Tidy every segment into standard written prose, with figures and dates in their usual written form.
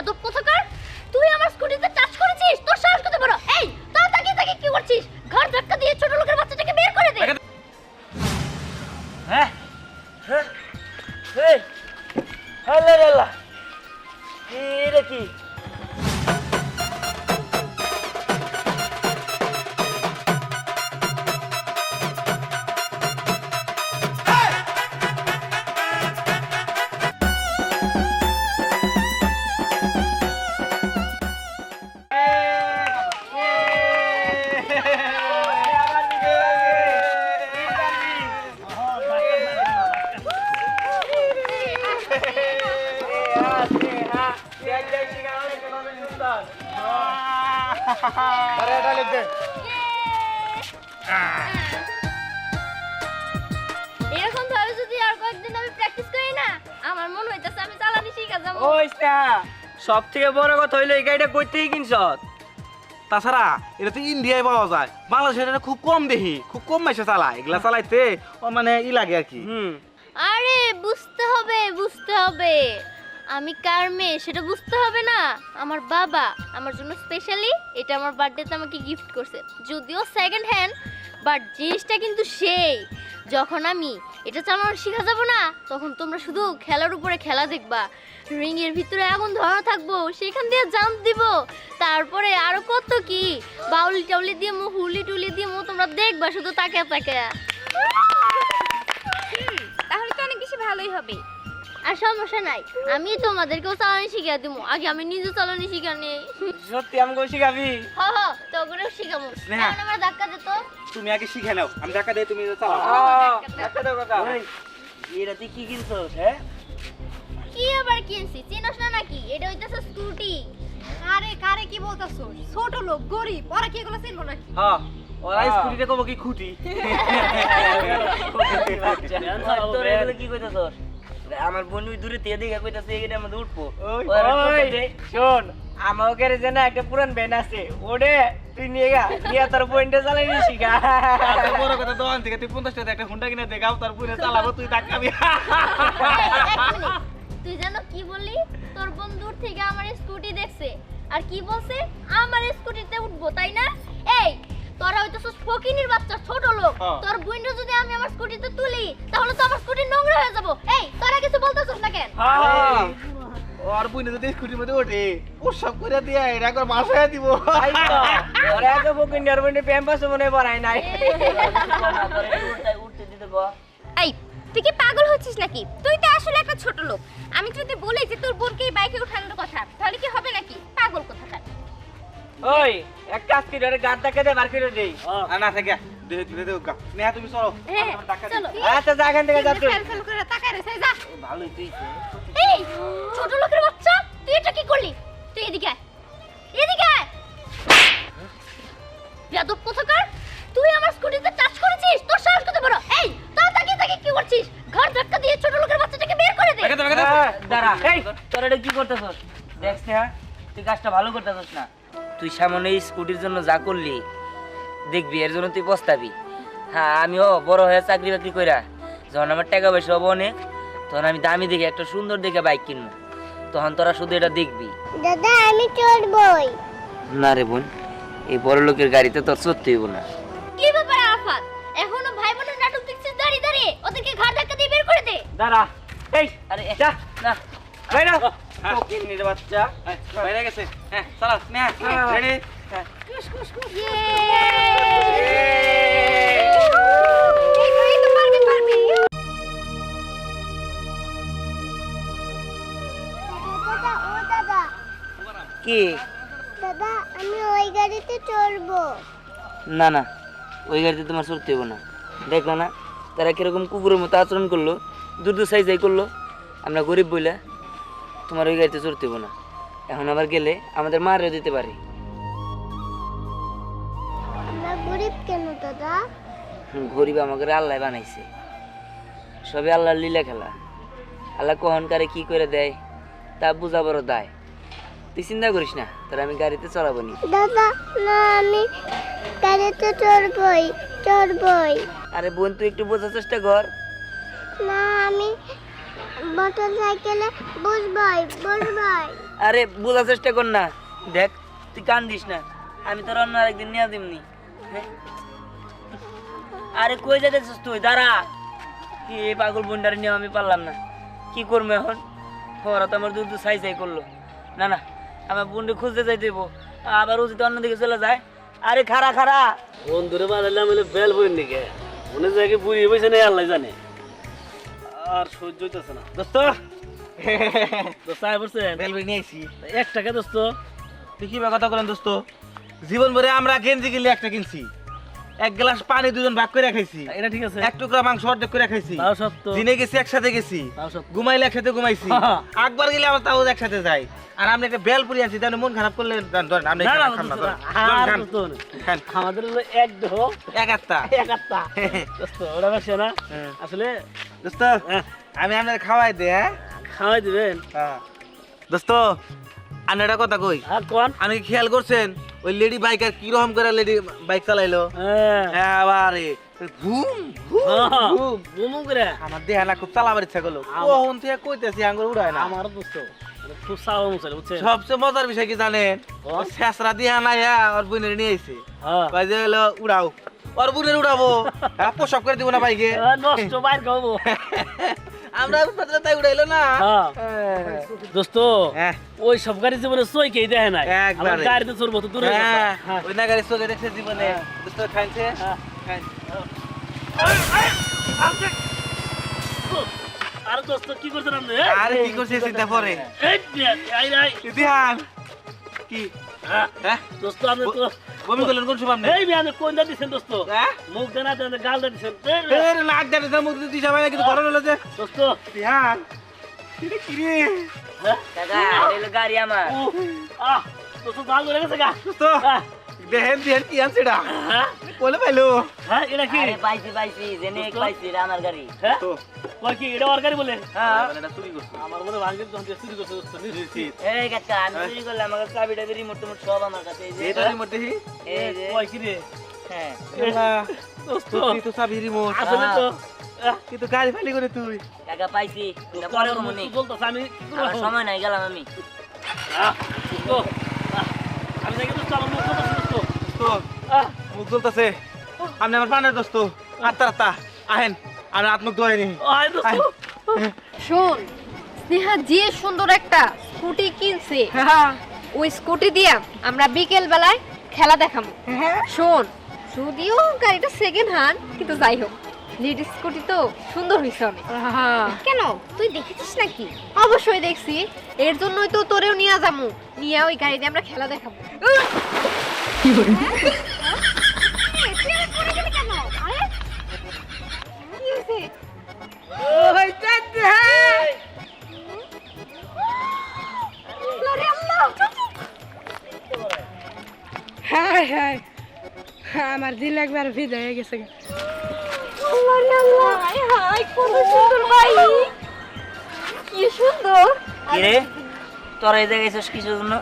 বেয়াদব কোথাকার, তুই আমার স্কুটিতে টাচ করেছিস? তোর সাহস কত বড়! এই তুই তাকিয়ে কি করছিস? ঘর ধাক্কা দিয়ে ছোট লোকের বাচ্চাটাকে বের করে দে। হ্যাঁ হ্যাঁ এই আল্লাহ আল্লাহ এটা কি? এরকম ভাবে যদি আর কয়েকদিন আমি প্র্যাকটিস করি না, আমার মনে হইতাছে আমি চালানি শিখা যাবো। ওইটা সব থেকে বড় কথা হইলো এই গাড়িটা কইতেই কিনছ। তাছাড়া এটা তো ইন্ডিয়ায় পাওয়া যায়, বাংলাদেশে এটা খুব কম দেখি, খুব কম মাইসে চালায়। এগুলা চালাইতে মানে লাগে আর কি। আরে বুঝতে হবে আমি কার মেয়ে সেটা বুঝতে হবে না। আমার বাবা আমার জন্য স্পেশালি এটা আমার বার্থডেতে আমাকে গিফট করছে, যদিও সেকেন্ড হ্যান্ড, বাট জিনিসটা কিন্তু সেই। যখন আমি এটা চালানো শিখা যাব না, তখন তোমরা শুধু খেলার উপরে খেলা দেখবা। রিংয়ের ভিতরে আগুন ধরা থাকবো, সেখান দিয়ে জাম্প দিব, তারপরে আরো কত কি বাউলি টাউলি দিয়ে হুলি টুলি দিয়ে তোমরা দেখবা শুধু তাকে তাহলে তো অনেক বেশি ভালোই হবে। আর সমস্যা নাই, আমি তোমাদেরকেও চালানি শিখিয়ে দিব। আগে আমি নিজে চালানি শিখা নেই। সত্যি আমাকে শিখাবি? তো ওগুলোও শিখাবো। এখন আমার ধাক্কা দে তো। তুমি আগে শিখে নাও, আমি টাকা দিয়ে তুমি চালাও। একটা দাও কথা। এটা তুই কি কিনছস? হ্যাঁ কি আবার কিনছি, চিনোস না নাকি? এটা হইতাছে স্কুটি। আরে কারে কি বলতাছো? ছোট লোক গরিব, ওরা কি এগুলো চিনবো নাকি? হ্যাঁ ওরা স্কুটিতে কব কি খুঁটি। তোর এগুলো কি কইতাছস? আমার বন্ধু দূরে থেকে দেখে কইতাছে এইটা আমরা উঠবো। ওই শোন, আমার গ্যারেজে না একটা পুরান ভ্যান আছে, ওরে তুই নিয়ে তোর পয়েন্টে চালাই নিছি গা। বড় কথা, দোকান থেকে তুই 50 টাকা একটা হুন্ডা কিনে দেখাও, তারপরে চালাবো, তুই ধাক্কাবি। এক মিনিট, তুই জানো কি বললি? তোর বন্ধুর থেকে আমার স্কুটি দেখছে আর কি বলছে? আমার স্কুটিতে উঠবো, তাই না? এই তোরা হইতাছস ফকিনির বাচ্চা, ছোট লোক। তোর বন্ধু যদি আমি আমার স্কুটিতে তুলি, তাহলে তো আমার স্কুটি নোংরা হয়ে যাবো। এই তোরা কিছু বলতাছস না কেন? আর বুইনে যদি স্কুটির মধ্যে ওঠে, ও সব করে দিয়ে এটা একবার মাসায় দিব। তাই তো ওরে আগে বকিন আর বন্ধু প্যাম্পাস মনে পড়াই নাই। উঠতে দিতে গো। এই তুই কি পাগল হচ্ছিস নাকি? তুই তো আসলে একটা ছোট লোক। আমি যদি বলি যে তোর বোনকে এই বাইকে উঠানোর কথা, তাহলে কি হবে নাকি? পাগল কোথাকার। ওই এক কাজ করি, ওরে গাড় ধাক্কা দিয়ে বার করে দেই। আর না থাকে দেহ গা নেহা, তুমি চলো। হ্যাঁ, টাকা চলো। আচ্ছা যা এখান থেকে যা তুই। ফেল করে তাকায় রে, যা। ভালোই তুই। এই ছোট লোকের বাচ্চা, তুই এটা কি করলি? তুই এদিকে আয়, এদিকে আয়। বেয়াদব কোথাকার, তুই আমার স্কুটিতে টাচ করেছিস? তোর সাহস কত বড়! এই তুই তাকিয়ে কি করছিস? ঘর ধাক্কা দিয়ে ছোট লোকের বাচ্চাটাকে বের করে দে। দাঁড়া, এই তোর এটা কি করতেছস? দেখছ না তুই কাজটা ভালো করতেছস না। তুই সামনে এই স্কুটির জন্য যা করলি, দেখবি এর জন্য তুই পস্তাবি। হ্যাঁ আমিও বড় হয়ে চাকরি বাকরি কইরা যখন আমার টাকা পয়সা হবো অনেক, তখন আমি দামি দেখে একটা সুন্দর দেখে বাইক কিনবো, তখন তোরা শুধু এটা দেখবি। দাদা আমি চড়বই। না রে বোন, এই বড় লোকের গাড়িতে তোর চড়তে হইব না। কি ব্যাপার আফাত? এখনো ভাই বোনের নাটক দেখছিস দাঁড়িয়ে? ওদেরকে ঘর ধাক্কা দিয়ে বের করে দে। দাঁড়া, এই আরে যা না বাইরে ফকির নির বাচ্চা। বাইরে গেছে। হ্যাঁ চালাও নেহা, রেডি? এই তো পারবি। দাদা কি? দাদা আমি ওই গাড়িতে চড়বো। না না, ওই গাড়িতে তোমার চড়তে হইব না। দেখো না তারা কিরকম কুকুরের মতো আচরণ করলো, দূর সাইজাই করলো। আমরা গরিব বইলা তোমার ওই গাড়িতে চড়তে হইব না। এখন আবার গেলে আমাদের মারও দিতে পারে। আমরা গরিব কেন দাদা? গরিব আমাকে আল্লাহ বানাইছে, সবে আল্লাহর লীলা খেলা। আল্লাহ কখন কারে কি করে দেয় তা বুঝা বড় দায়। তুই চিন্তা করিস না, তোর আমি গাড়িতে চড়াবো নি। দাদা না, আমি গাড়িতে চড়বই। আরে বোন তুই একটু বোঝার চেষ্টা কর। না আমি মোটরসাইকেলে বসবাই আরে বোঝার চেষ্টা কর না, দেখ তুই কান্দিস না, আমি তোর অন্য আরেকদিন নিয়ে দিমনি। হ্যাঁ? আরে কই যাইতেছিস তুই, দাঁড়া। কি এই পাগল বন্ডারে নিয়ে আমি পারলাম না, কি করবো এখন? ওরা তো আমার দুধ সাই করলো। না না, আমার বোনকে খুঁজতে যাই দেবো, আবার ও যদি অন্যদিকে চলে যায়। আরে খারা খারা বন্ধুরে বানাইলাম হলে বেল বই নিকে মনে জায়গায় বুড়ি বসে নেই আল্লাহ জানে আর সহ্য হইতেছে না দোস্ত দোস্ত আয় পড়ছেন বেলবি নিয়ে আইছি। 1 টাকা দোস্ত তুই কি বা কথা বলেন দোস্ত? জীবন ভরে আমরা গেঞ্জি কিনলে একটা কিনছি, 1 গ্লাস পানি দুজন ভাগ করে খাইছি, এটা ঠিক আছে 1 টুকরা মাংস অর্ধেক করে খাইছি, তাও সত্য দিনে গেছি একসাথে গেছি, তাও সত্য ঘুমাইলে একসাথে ঘুমাইছি, একবার গেলে আমরা তাও একসাথে যাই। আর আমরা একটা বেল পুরি আনছি, তাহলে মন খারাপ করলে ধরেন আমরা না না খান না, দোস্ত, ধরেন। আর খান, দোস্ত, খান। আমাদের হলো এক দেহ এক আত্মা। এক আত্মা দোস্ত ওরা বেশি না হ্যাঁ। আসলে দোস্ত হ্যাঁ, আমি আপনার খাওয়াই দে। হ্যাঁ খাওয়াই দিবেন দোস্ত আমি একটা কথা কই, আর কোন আমি কি খেয়াল করছেন ওই লেডি বাইকার কি রকম করে লেডি বাইক চালাইলো? হ্যাঁ এবারে ঘুম ঘুম বুমু করে আমার দেহা না খুব চালাবার ইচ্ছা করলো, কখন থেকে কইতেছি আঙ্গুর উড়ায় না। আমার দোস্ত মানে খুব সাওয়া মুছালে বুঝছেন সবচেয়ে মজার বিষয় কি জানেন? বল। শেষরা দিয়া না ওর বোনের নিয়ে আইছে, হ্যাঁ কয় যে হলো উড়াও, ওর বোনের উড়াবো, হ্যাঁ পোশাক করে দিব না বাইকে। নষ্ট বাইর খাবো আমরা তাই উড়াইলো না। হ্যাঁ। হ্যাঁ। দোস্ত হ্যাঁ। ওই সব গাড়ি জীবনে সইকেই দেখে নাই একবারে। আমার গাড়িতে চড়বো তো দূরে হ্যাঁ, হ্যাঁ ওই না গাড়ি চলে দেখছে জীবনে। হ্যাঁ। দোস্ত খাইছে? হ্যাঁ। খাই। আর দোস্ত কি করছেন আপনি আরে কি করছিস চিন্তা পরে? এই আই আই ধ্যান কি? হ্যাঁ হ্যাঁ? দোস্ত আপনি তো বমি করলেন কোন সময় আপনি? এই বিয়ানে কোন দা দিছেন দোস্ত হ্যাঁ? মুখ দেনা দেন গাল দা দিছেন এর নাক দাঁড়ে যা মুখ দিতে যাবে না কিন্তু গরম হলো যে। দোস্ত ধ্যান এটা কি রে? হ্যাঁ? কাকা, এটা হলো গাড়ি আমার। ও, আহ দোস্ত গাল ধরে গেছে গা দোস্ত হ্যাঁ, দেখেন দেখেন কি আনছে এটা? হ্যাঁ বলে পাইলো? হ্যাঁ এটা কি আরে পাইছি জেনে পাইছি, এটা আমার গাড়ি। হ্যাঁ তো কই কি এটা ওর গাড়ি বলে হ্যাঁ। মানে এটা চুরি করছে। আমার মনে ভাঙে যখন দিয়ে চুরি করছে দোস্ত নিশ্চিত এই কাকা, আমি চুরি করলাম, আমার চাবি টাবি রিমোট টিমোট সব আমার কাছে। এই যে, এটার মধ্যে এই যে, কই কি রে হ্যাঁ। দোস্ত তুই তো সব রিমোট, আসলে তো কিন্তু গাড়ি ফালি করে তুই। কাকা পাইছি, এটা দোস্ত, পরে আমার মনে মুখ বলতেছে আমি কি করবো আমার এখন? সময় নাই, গেলাম আমি। আহ, দোস্ত, আহ, আমি নাকি দোস্ত আমার মুখ বলতেছে দোস্ত তো আহ, মুখ জ্বলতেছে। আপনি আমার প্রাণের দোস্ত, আত্মা আহেন, আমি আত্মক দোয়াইনি। আয় দোস্ত শোন, স্নেহা যে সুন্দর একটা স্কুটি কিনছে, ওই স্কুটি দিয়ে আমরা বিকেল বেলায় খেলা দেখাবো। শোন, যদিও গাড়িটা সেকেন্ড হ্যান্ড, কিন্তু যাই হোক লেডিস স্কুটি তো সুন্দর হয়েছে অনেক। কেন, তুই দেখেছিস নাকি? অবশ্যই দেখছি, এর জন্যই তো তোরেও নিয়ে যাবো, নিয়ে ওই গাড়ি দিয়ে আমরা খেলা দেখাবো। হায় হায় আমার দিল একবার ভিজে হয়ে গেছে কি সুন্দর! কি রে, তোরা এই জায়গায় এসেছিস কিসের জন্য?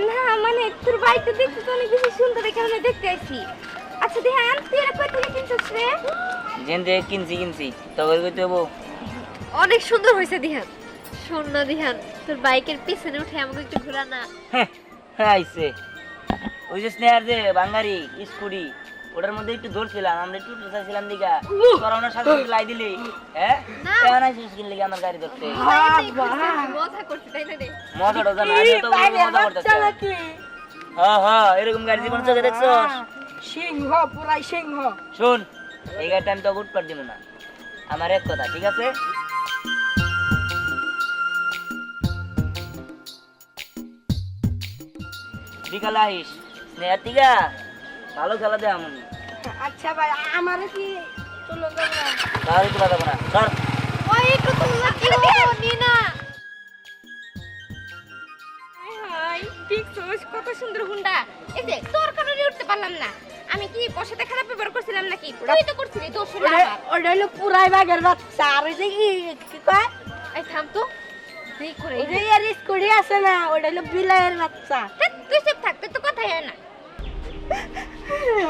না মানে তোর বাড়িতে দেখতে তো অনেক বেশি সুন্দর, দেখে আমি দেখতে আইছি। আচ্ছা দেহান, তুই এরা কই থেকে কিনছিস রে? যেন থেকে কিনছি, তবে কইতে হবো। অনেক সুন্দর হয়েছে দিহান। শোন না দিহান, তোর বাইকের পিছনে উঠে আমাকে একটু ঘোরা না। হ্যাঁ আইছে, ওই যে স্নেহার যে বাঙ্গারি স্কুটি, ওটার মধ্যে একটু ধরছিলাম, আমরা একটু চাইছিলাম দিঘা, তোরা ওনার সাথে লাই দিলি। হ্যাঁ, কেমন আইছিস কিনলে আমার গাড়ি ধরতে? মজা করছি তাই না রে? মজা টজা না, আমি তো মজা করতেছি। হ্যাঁ এরকম গাড়ি জীবন চোখে দেখছস? সিংহ পুরাই সিংহ শোন, এই গাড়িটা আমি তো উঠপার দিব না, আমার এক কথা, ঠিক আছে? বিকালে আইস, স্নেহার টিকা ভালো খেলা দে আমি। আচ্ছা ভাই আমার কি চলো তাহলে তো কথা না সর। ওই একটু তোমরা কি গো নিনা? হাই দেখছস কত সুন্দর হুন্ডা। এই যে তোর কারণে উঠতে পারলাম না। আমি কি বসাতে খারাপ ব্যবহার করছিলাম নাকি? তুই তো করছিলি, দোষ হলো আমার। ওটা হলো পুরাই বাগের বাচ্চা আর ওই যে কি কয় এই থাম তো, দেখ করে। ওই যে এর স্কুটি আছে না ওটা হলো বিলাইয়ের বাচ্চা। তুই চুপ থাক, তুই তো কথাই হয় না।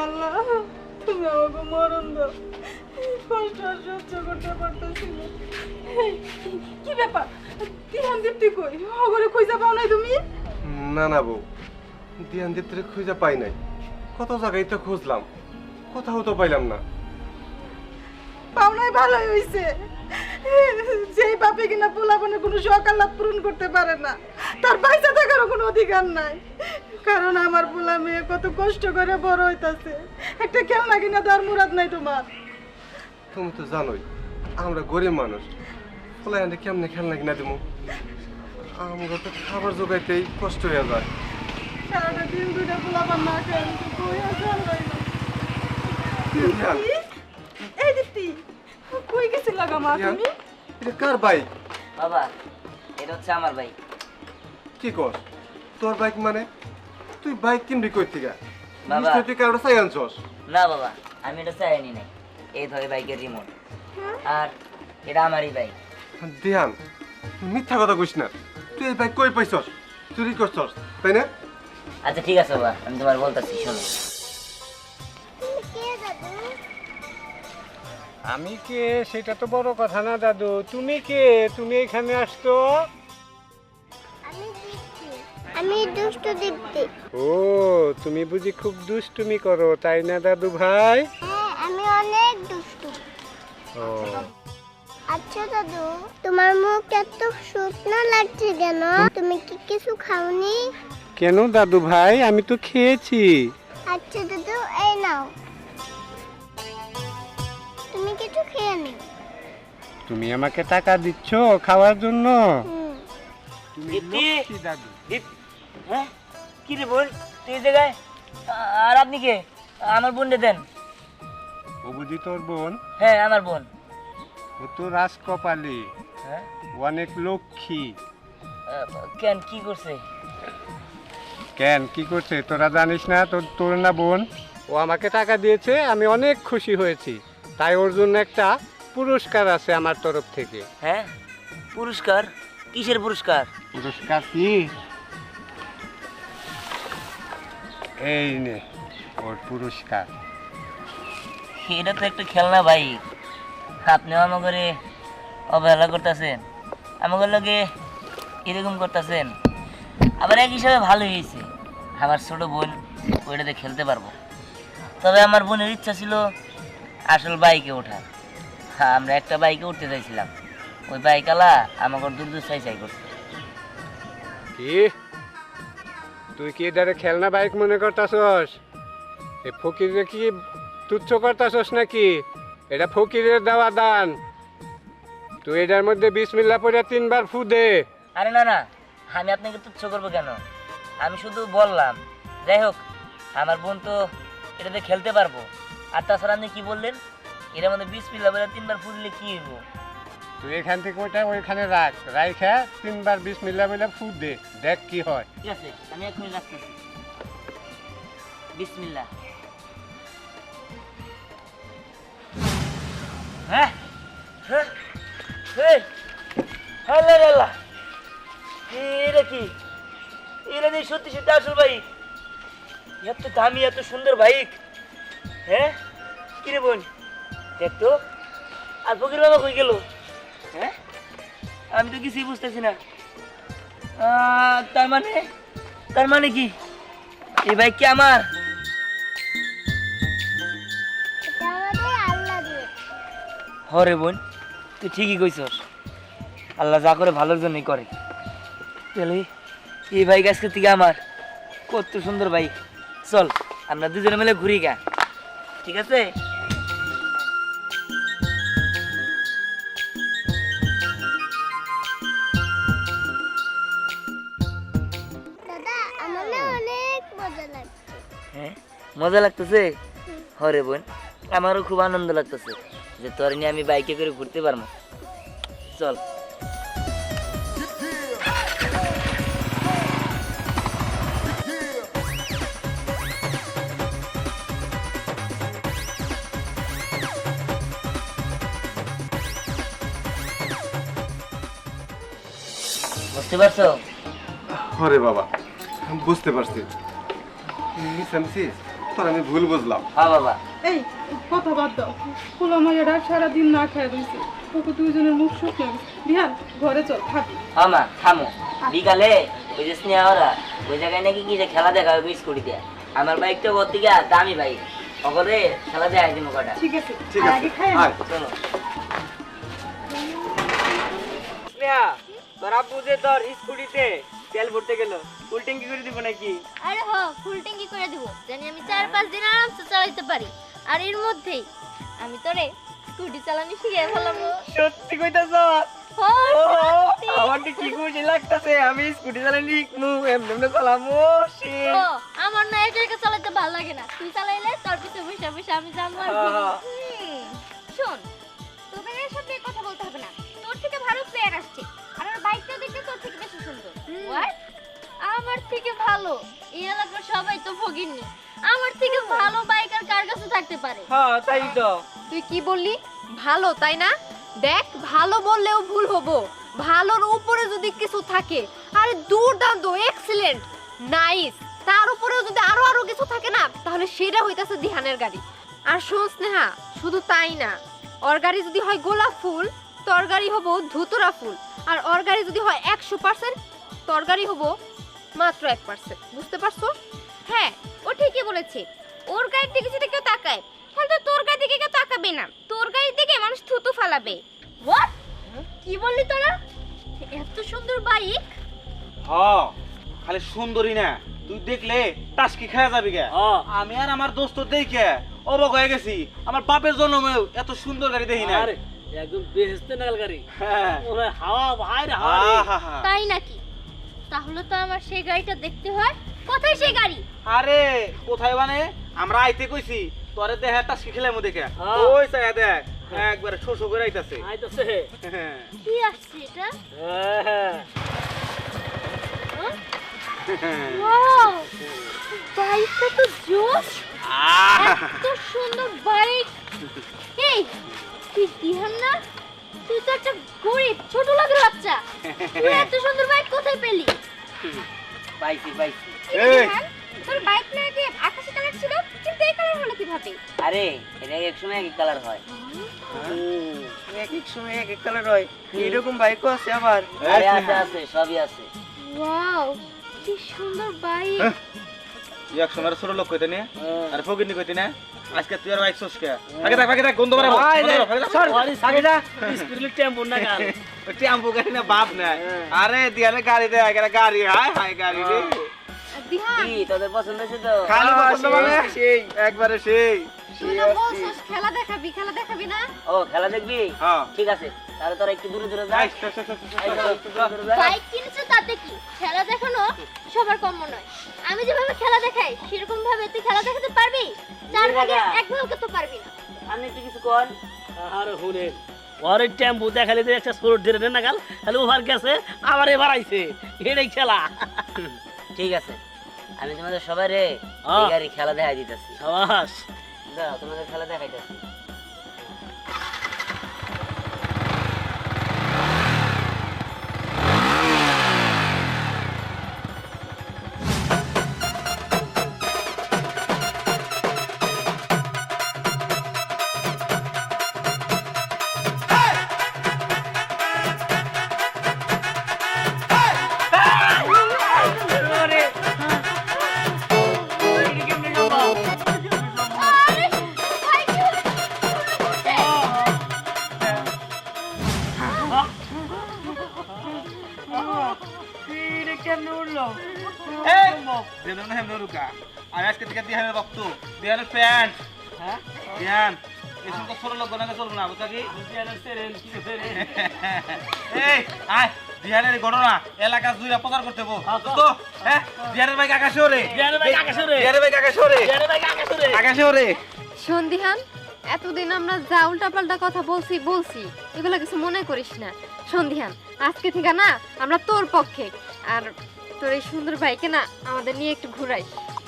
আল্লাহ তুমি আমাকে মরণ দাও, কষ্ট আর সহ্য করতে পারতেছি না। কি ব্যাপার দিহান দীপ্তি কই ওগরে খুঁজে পাও নাই তুমি? না না বউ, দিয়ান দীপ্তির খুঁজে পাই নাই। কত জায়গায় তো খুঁজলাম, কোথাও তো পাইলাম না। পাও নাই ভালোই হইছে। যেই বাপে কিনা পোলাপনের কোনো শখ আহ্লাদ পূরণ করতে পারে না, তার পয়সা থাকারও কোনো অধিকার নাই। কারণ আমার পোলা মেয়ে কত কষ্ট করে বড় হইতাছে, একটা খেলনা কিনা দেওয়ার মুরাদ নাই তোমার। তুমি তো জানোই আমরা গরিব মানুষ, ফলে আনতে কেমনে খেলনা কিনা দেবো? আমরা তো খাবার জোগাইতেই কষ্ট হয়ে যায়। সারাটা দিন দুইটা পোলাপান না খেয়ে আমি তো কই আছে আল্লাহই জানে। দিয়ান, এই দীপ্তি কই গেছিল গো মা দিয়ান, তুমি? এটা কার বাইক? বাবা এটা হচ্ছে আমার বাইক। কি কর? তোর বাইক মানে? তুই বাইক কিনবি কই থেকে? বাবা। নিশ্চয়ই তুই কারোর চাই আনছস। না বাবা, আমি এটা চাইনি নাই। এই ধরে বাইকের রিমোট, আর এটা আমারই বাইক। দিয়ান, তুই মিথ্যা কথা কইস না। তুই এই বাইক কই পাইছস? চুরি করছস তাই না? আচ্ছা ঠিক আছে বাবা, আমি তোমার বলতেছি, শোনো। তুমি কে দাদু? আমি কে সেটা তো বড় কথা না দাদু, তুমি কে? তুমি এখানে আসতো? আমি দীপ্তি, আমি দুষ্টু দীপ্তি। ও তুমি বুঝি খুব দুষ্টুমি করো তাই না দাদু ভাই? হ্যাঁ, আমি অনেক দুষ্টু। ও আচ্ছা দাদু, তোমার মুখ এত শুকনো লাগছে কেন? তুমি কি কিছু খাওনি? কেন দাদু ভাই, আমি তো খেয়েছি। আচ্ছা দাদু, এই নাও, তুমি কিছু খেয়ে নিও। তুমি আমাকে টাকা দিচ্ছ খাওয়ার জন্য? হুম। তুমি দীপ্তি? লক্ষ্মী দাদু। হ্যাঁ কি রে বোন, তুই এই জায়গায়? আর আপনি কে? আমার বোনকে দেন। ও বুঝি তোর বোন? হ্যাঁ আমার বোন। ও তো রাজকপালি, হ্যাঁ অনেক লক্ষ্মী। কেন কি করছে? কেন কি করছে তোরা জানিস না? তোর না বোন? ও আমাকে টাকা দিয়েছে, আমি অনেক খুশি হয়েছি, তাই ওর জন্য একটা পুরস্কার আছে আমার তরফ থেকে। হ্যাঁ পুরস্কার? কিসের পুরস্কার? পুরস্কার কি? এই নে ওর পুরস্কার। এটা তো একটা খেলনা বাইক, আপনিও আমাকে অবহেলা করতেছেন, আমাকে লগে এরকম করতেছেন। আবার এক হিসাবে ভালো হয়েছে, আমার ছোট বোন ওইটাতে খেলতে পারবো। তবে আমার বোনের ইচ্ছা ছিল আসল বাইকে ওঠার। হ্যাঁ আমরা একটা বাইকে উঠতে চাইছিলাম, ওই বাইকওয়ালা আমাকে দূর দূর চাই করছে। কি তুই কি এটারে খেলনা বাইক মনে করতাছস? এ ফকিরে কি তুচ্ছ করতাছস নাকি? এটা ফকিরের দেওয়া দান। তুই এটার মধ্যে বিসমিল্লাহ পড়ে 3 বার ফু দে। আরে না না, আমি আপনাকে তুচ্ছ করবো কেন? আমি শুধু বললাম। যাই হোক, আমার বোন তো এটাতে খেলতে পারবো। আর তাছাড়া আপনি কি বললেন, এর মধ্যে বিসমিল্লাহ বলে 3 বার ফু দিলে কি হইব? তুই এখান থেকে ওইটা ওইখানে রাখা 3 বার বিসমিল্লাহ বলে ফু দে, দেখ কি হয়। ঠিক আছে, আমি এখনই রাখতেছি। বিসমিল্লাহ। হ্যাঁ হ্যাঁ হ্যাঁ, আল্লাহ আল্লাহ, এটা কি? এটা দিয়ে সত্যি সত্যি আসল বাইক? এত দামি এত সুন্দর বাইক? হ্যাঁ কি রে বোন, দেখ তো। আর ফকির বাবা কই গেল? হ্যাঁ আমি তো কিছুই বুঝতেছি না। তার মানে কি এই বাইক কি আমার? এটা আমাদের আল্লাহ দিয়ে। হরে বোন, তুই ঠিকই কইছস, আল্লাহ যা করে ভালোর জন্যই করে। তাহলে এই বাইক আজকে থেকে আমার। কত সুন্দর বাইক। চল আমরা দুজনে মিলে ঘুরি গা, ঠিক আছে? দাদা, আমার না অনেক মজা লাগছে। হ্যাঁ মজা লাগতেছে? হরে বোন, আমারও খুব আনন্দ লাগতেছে যে তোর নিয়ে আমি বাইকে করে ঘুরতে পারবো। চল। বুঝতে পারছো? হরে বাবা, আমি বুঝতে পারছি। মিশামিশি তোর আমি ভুল বুঝলাম। হ্যাঁ বাবা। এই কথা বাদ দাও, পোলা মায়েরা সারাদিন না খেয়ে রয়েছে, ওকে দুইজনের মুখ শুকিয়ে গেছে। বিহান ঘরে চল খাবি। আমা থামো, বিকালে ওই যে স্নেহা ওরা ওই জায়গায় নাকি কি যে খেলা দেখা হবে স্কুটি দিয়ে। আমার বাইকটা ভর্তি গিয়া দামি বাইক, ওখানে খেলা দেখা দিব কটা। ঠিক আছে ঠিক আর আছে আগে খাই আয়। চলো। স্নেহা, তোর আব্বু যে তোর স্কুটিতে তেল ভরতে গেল, ফুল ট্যাঙ্কি করে দিব নাকি? আরে হ, ফুল ট্যাঙ্কি করে দিব, জানি আমি 4-5 দিন আরামসে চালাইতে পারি। আর এর মধ্যেই আমি তোরে স্কুটি চালানো শিখিয়ে ফেলাম। সত্যি কইতাছ? আমার কি খুশি লাগতাছে, আমি স্কুটি চালানি শিখমু, এমনি চালামু। আমার না একা একা চালাতে ভালো লাগে না, তুই চালাইলে তোর পিছে বসে বসে আমি যাবো আর ঘুরবো। শোন, তোকে এর সাথে কথা বলতে হবে না, তোর থেকে ভালো প্লেয়ার আসছে আর ওর বাইকটা দেখতে তোর থেকে বেশি সুন্দর। What? আমার থেকে ভালো? এই এলাকার সবাই তো ফকিরনি, আমার থেকে ভালো বাইক আর কার কাছে থাকতে পারে? হ্যাঁ তাই তো। তুই কি বললি? ভালো, তাই না? দেখ, ভালো বললেও ভুল হবো। ভালোর উপরে যদি কিছু থাকে, আরে দুর্দান্ত, এক্সিলেন্ট, নাইস, তার উপরেও যদি আরো কিছু থাকে না, তাহলে সেটা হইতাছে দিহানের গাড়ি। আর শোন স্নেহা, শুধু তাই না, ওর গাড়ি যদি হয় গোলাপ ফুল, তোর গাড়ি হবো ধুতুরা ফুল। আর ওর গাড়ি যদি হয় 100%, তোর গাড়ি হবো মাত্র 1%। বুঝতে পারছো? হ্যাঁ, ও ঠিকই বলেছে। ওর গাড়ির দিকে যদি কেউ তাকায়, তাহলে তো তোর গাড়ির দিকে কেউ তাকাবে না। তোর গাড়ির দিকে মানুষ থুতু ফালাবে। What? কি বললি তোরা? এত সুন্দর বাইক? হ্যাঁ, খালি সুন্দরী না, তুই দেখলে টাসকি খাওয়া যাবি গে। হ্যাঁ। আমি আর আমার দোস্ত দেখে অবাক হয়ে গেছি, আমার বাপের জন্মেও এত সুন্দর গাড়ি দেখি না। আরে একদম বেহেশতে নাগাল গাড়ি। হ্যাঁ। ওরে হাওয়া বাইরে হাওয়া রে। আহা। তাই নাকি? তাহলে তো আমার সেই গাড়িটা দেখতে হয়। কোথায় সেই গাড়ি? আরে কোথায় মানে, আমরা আইতে কইছি তোরে দেখে টাসকি খেলাম দেখে। হ্যাঁ। ওই চাই দেখ, একবারে শোষো করে আইতাছে। আইতাছে। হ্যাঁ। কি আসছে এটা? হ্যাঁ। ওয়াও! বাইকটা তো জোস! এত সুন্দর বাইক! এই, তুই দিহান না? তুই তো একটা গরিব ছোট লোকের বাচ্চা। তুই এত সুন্দর বাইক কোথায় পেলি? পাইছি পাইছি। এই, তোর বাইক না আগে আকাশি কালার ছিল, কিন্তু এই কালার হলো কিভাবে? আরে এটা এক সময় এক কালার হয়। এক এক সময় এক এক কালার হয়, এরকম বাইকও আছে আবার। আরে আছে আছে, সবই আছে। ওয়াও! কি সুন্দর বাইক! তুই এক সময় ছোট লোক কইতে নে, আর ফকিরনি কইতে না। আজকে তুই আর বাইক সোসকে আগে দেখ গন্ধ বাড়াবো। আগে যা স্পিরিট টেম্পো নাগাল। ওই টেম্পো গাড়ি না, বাপ না। আরে দিয়ালে গাড়ি দে, আগে গাড়ি, হায় হায় গাড়ি রে। দিহান, কি তোদের পছন্দ হয়েছে তো? খালি পছন্দ মানে সেই একবারে সেই। তুই না বলছিস খেলা দেখাবি না? ও খেলা দেখবি? হ্যাঁ। ঠিক আছে, তাহলে তোরা একটু দূরে দূরে যা। আই, চল, চল, চল, চল, এই চল, চল, চল। একটু দূরে দূরে যা। বাইক কিনেছো তাতে কি? খেলা দেখানো সবার কম নয়। আমি যেভাবে খেলা দেখাই সেরকম ভাবে তুই খেলা দেখাতে পারবি? 4 ভাগে 1 ভাগও তো পারবি না। আপনি একটু কিছু কর। আরে হুনে ওরে টেম্পো দেখালে যে একটা স্পোর্ট ধরে নে নাগাল, তাহলে ওভার গেছে আবার এবার আইছে। এটাই খেলা। ঠিক আছে, আমি তোমাদের সবাই রে হ্যাঁ। এই গাড়ি খেলা দেখাই দিতেছি। সাবাস। দাও, তোমাদের খেলা দেখাইতেছি। আরে ভাই কি হলো? এই, দেন না হেমনে রুকা। আমি আজকে থেকে দিহানের ভক্ত, দিহানের প্যান্ট। হ্যাঁ? দিহান, এসব তো ছোট লোক গনাকে চলবো না, বুঝছো কি? দিয়ানের সেরেন কি করে? এই, আয়, দিহানের এই ঘটনা এলাকা জুড়ে প্রচার করতে হবো। তো, হ্যাঁ, দিহানের বাইক আকাশে ওরে। দিয়ানের বাইক আকাশে ওরে। দিহানের বাইক আকাশে ওরে। দিয়ানের বাইক আকাশে ওরে। আকাশে ওরে। শোন দিহান, এতদিন আমরা যা উল্টাপাল্টা কথা বলছি এগুলো কিছু মনে করিস না। শোন দিহান, আজকে থেকে না আমরা তোর পক্ষে। আর তোর এই সুন্দর বাইকে না আমাদের নিয়ে একটু ঘুরাই।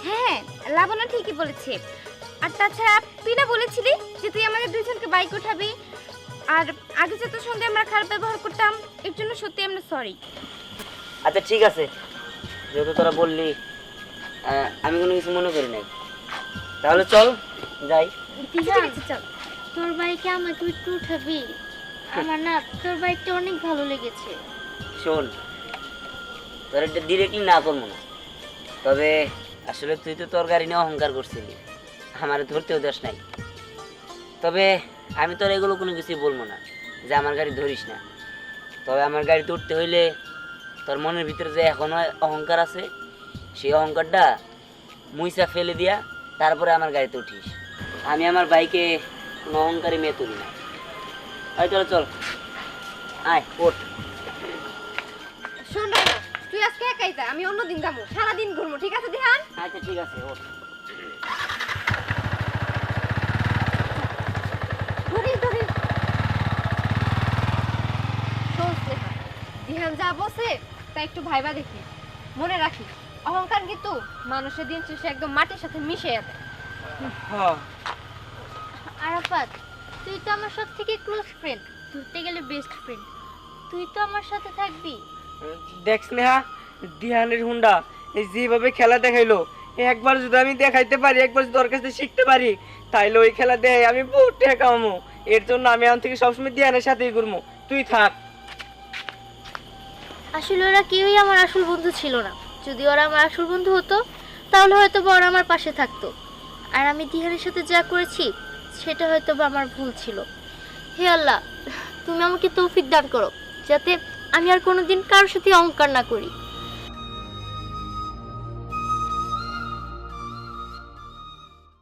হ্যাঁ, লাবণ্য ঠিকই বলেছে। আর তাছাড়া তুই না বলেছিলি যে তুই আমাদের দুইজনকে বাইক উঠাবি। আর আগে যে তোর সঙ্গে আমরা খারাপ ব্যবহার করতাম, এর জন্য সত্যি আমরা সরি। আচ্ছা ঠিক আছে, যেহেতু তোরা বললি, আমি কোনো কিছু মনে করি নাই, তাহলে চল যাই। দিহান, চল তোর বাইকে আমাকে একটু উঠাবি? আমার না তোর বাইকটা অনেক ভালো লেগেছে। শোন, তোর এটা ডিরেক্টলি না করবো না, তবে আসলে তুই তো তোর গাড়ি নিয়ে অহংকার করছিলি, আমার ধরতেও দেশ নাই। তবে আমি তোর এগুলো কোনো কিছুই বলবো না যে আমার গাড়ি ধরিস না। তবে আমার গাড়িতে উঠতে হইলে তোর মনের ভিতরে যে এখনো অহংকার আছে, সেই অহংকারটা মুইসা ফেলে দিয়া তারপরে আমার গাড়িতে উঠিস। আমি আমার বাইকে কোনো অহংকারী মেয়ে তুলি না। আয় চল চল, আয় ওঠ। শোন রাইমা, তুই আজকে একাই যা, আমি অন্যদিন যাবো, সারাদিন ঘুরবো, ঠিক আছে দিহান? আচ্ছা ঠিক আছে, ওঠ। ধরিস ধরিস। শোন স্নেহা, দিহান যা বসে তা একটু ভাইবা দেখি, মনে রাখি অহংকার কিন্তু মানুষের দিন শেষে একদম মাটির সাথে মিশে যাবে। আরাফাত, তুই তো আমার সব থেকে ক্লোজ ফ্রেন্ড, ধরতে গেলে বেস্ট ফ্রেন্ড। তুই তো আমার সাথে থাকবি। দেখ স্নেহা, দিহানের হুন্ডা এই যেভাবে খেলা দেখাইলো, একবার যদি আমি দেখাইতে পারি, একবার যদি ওর কাছে শিখতে পারি, তাইলে ওই খেলা দেখে আমি বহুত টাকা কামাবো। এর জন্য আমি এখন থেকে সবসময় দিহানের সাথেই ঘুরবো। তুই থাক। আসলে ওরা কেউই আমার আসল বন্ধু ছিল না। যদি ওরা আমার আসল বন্ধু হতো তাহলে হয়তো বা ওরা আমার পাশে থাকতো। আর আমি দিহানের সাথে যা করেছি সেটা হয়তো বা আমার ভুল ছিল। হে আল্লাহ, তুমি আমাকে তৌফিক দান করো যাতে আমি আর কোনোদিন কারোর সাথে অহংকার না করি।